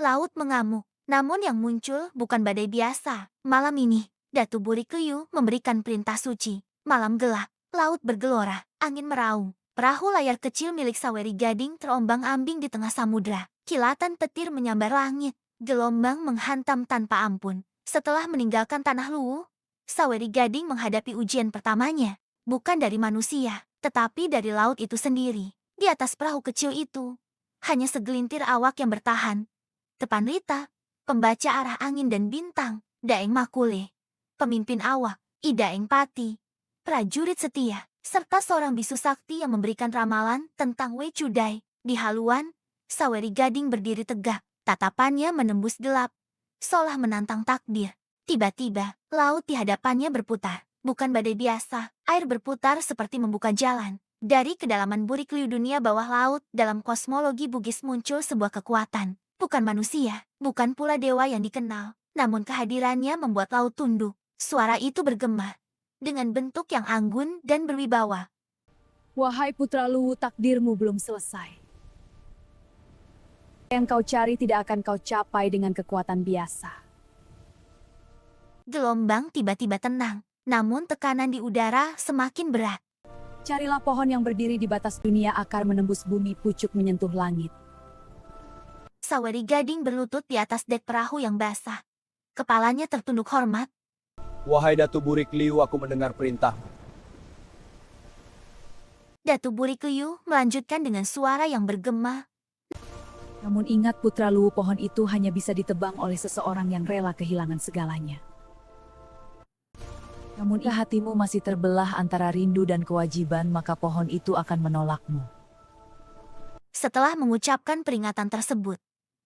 Laut mengamuk. Namun yang muncul bukan badai biasa. Malam ini, Datu Burikliu memberikan perintah suci. Malam gelap, laut bergelora, angin meraung. Perahu layar kecil milik Saweri Gading terombang-ambing di tengah samudra. Kilatan petir menyambar langit. Gelombang menghantam tanpa ampun. Setelah meninggalkan tanah luwu, Saweri Gading menghadapi ujian pertamanya. Bukan dari manusia, tetapi dari laut itu sendiri. Di atas perahu kecil itu, hanya segelintir awak yang bertahan. Tepan Rita, pembaca arah angin dan bintang, Daeng Makule, pemimpin awak, I Daeng Pati, prajurit setia, serta seorang bisu sakti yang memberikan ramalan tentang Wei Chudai. Di haluan, Saweri Gading berdiri tegak, tatapannya menembus gelap, seolah menantang takdir. Tiba-tiba, laut di hadapannya berputar. Bukan badai biasa, air berputar seperti membuka jalan. Dari kedalaman Burikliu dunia bawah laut, dalam kosmologi Bugis muncul sebuah kekuatan. Bukan manusia, bukan pula dewa yang dikenal, namun kehadirannya membuat laut tunduk. Suara itu bergema, dengan bentuk yang anggun dan berwibawa. Wahai putra Luwu, takdirmu belum selesai. Yang kau cari tidak akan kau capai dengan kekuatan biasa. Gelombang tiba-tiba tenang, namun tekanan di udara semakin berat. Carilah pohon yang berdiri di batas dunia, akar menembus bumi, pucuk menyentuh langit. Saweri Gading berlutut di atas dek perahu yang basah. Kepalanya tertunduk hormat. Wahai Datu Burikliu, aku mendengar perintah. Datu Burikliu melanjutkan dengan suara yang bergema. Namun ingat putra Luwu, pohon itu hanya bisa ditebang oleh seseorang yang rela kehilangan segalanya. Namun jika hatimu masih terbelah antara rindu dan kewajiban, maka pohon itu akan menolakmu. Setelah mengucapkan peringatan tersebut,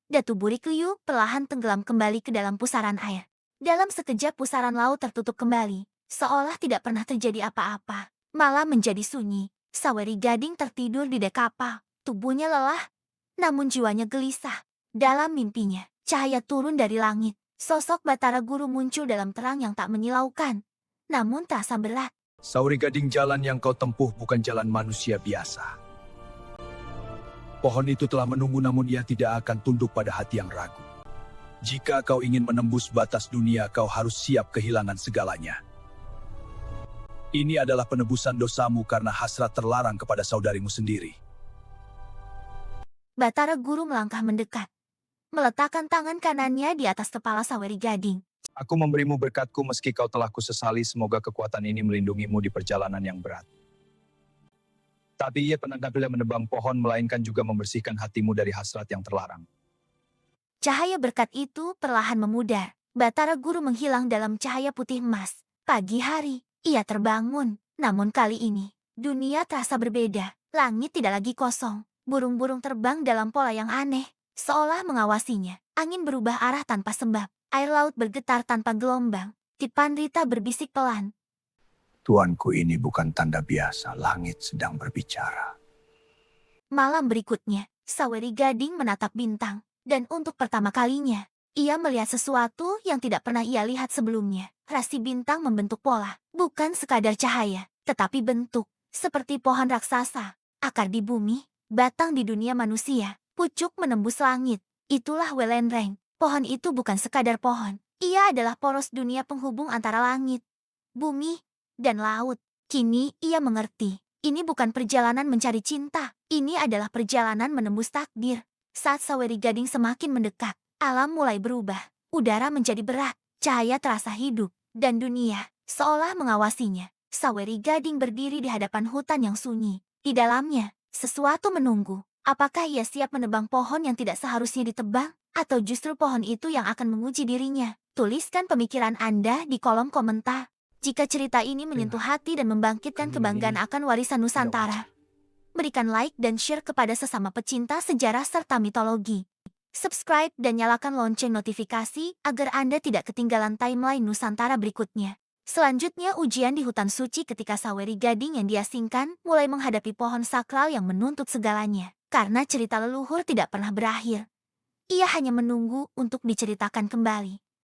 Datu Burikliu perlahan tenggelam kembali ke dalam pusaran air. Dalam sekejap pusaran laut tertutup kembali, seolah tidak pernah terjadi apa-apa. Malah menjadi sunyi. Saweri Gading tertidur di dek kapal. Tubuhnya lelah, namun jiwanya gelisah. Dalam mimpinya, cahaya turun dari langit. Sosok Batara Guru muncul dalam terang yang tak menyilaukan, namun terasa berat. Saweri Gading, jalan yang kau tempuh bukan jalan manusia biasa. Pohon itu telah menunggu, namun ia tidak akan tunduk pada hati yang ragu. Jika kau ingin menembus batas dunia, kau harus siap kehilangan segalanya. Ini adalah penebusan dosamu karena hasrat terlarang kepada saudarimu sendiri. Batara Guru melangkah mendekat, meletakkan tangan kanannya di atas kepala Saweri Gading. Aku memberimu berkatku meski kau telah kusesali, semoga kekuatan ini melindungimu di perjalanan yang berat. Tapi ia tidak menebang pohon, melainkan juga membersihkan hatimu dari hasrat yang terlarang. Cahaya berkat itu perlahan memudar. Batara Guru menghilang dalam cahaya putih emas. Pagi hari, ia terbangun. Namun kali ini, dunia terasa berbeda. Langit tidak lagi kosong. Burung-burung terbang dalam pola yang aneh, seolah mengawasinya. Angin berubah arah tanpa sebab. Air laut bergetar tanpa gelombang. Tipan Rita berbisik pelan. Tuanku, ini bukan tanda biasa, langit sedang berbicara. Malam berikutnya, Saweri Gading menatap bintang. Dan untuk pertama kalinya, ia melihat sesuatu yang tidak pernah ia lihat sebelumnya. Rasi bintang membentuk pola, bukan sekadar cahaya, tetapi bentuk, seperti pohon raksasa. Akar di bumi, batang di dunia manusia, pucuk menembus langit. Itulah Welenreng. Pohon itu bukan sekadar pohon. Ia adalah poros dunia penghubung antara langit, bumi, dan laut. Kini ia mengerti. Ini bukan perjalanan mencari cinta. Ini adalah perjalanan menembus takdir. Saat Saweri Gading semakin mendekat, alam mulai berubah. Udara menjadi berat, cahaya terasa hidup, dan dunia seolah mengawasinya. Saweri Gading berdiri di hadapan hutan yang sunyi. Di dalamnya, sesuatu menunggu. Apakah ia siap menebang pohon yang tidak seharusnya ditebang? Atau justru pohon itu yang akan menguji dirinya? Tuliskan pemikiran Anda di kolom komentar. Jika cerita ini menyentuh hati dan membangkitkan kebanggaan akan warisan Nusantara, berikan like dan share kepada sesama pecinta sejarah serta mitologi. Subscribe dan nyalakan lonceng notifikasi agar Anda tidak ketinggalan timeline Nusantara berikutnya. Selanjutnya, ujian di hutan suci ketika Saweri Gading yang diasingkan mulai menghadapi pohon sakral yang menuntut segalanya. Karena cerita leluhur tidak pernah berakhir, ia hanya menunggu untuk diceritakan kembali.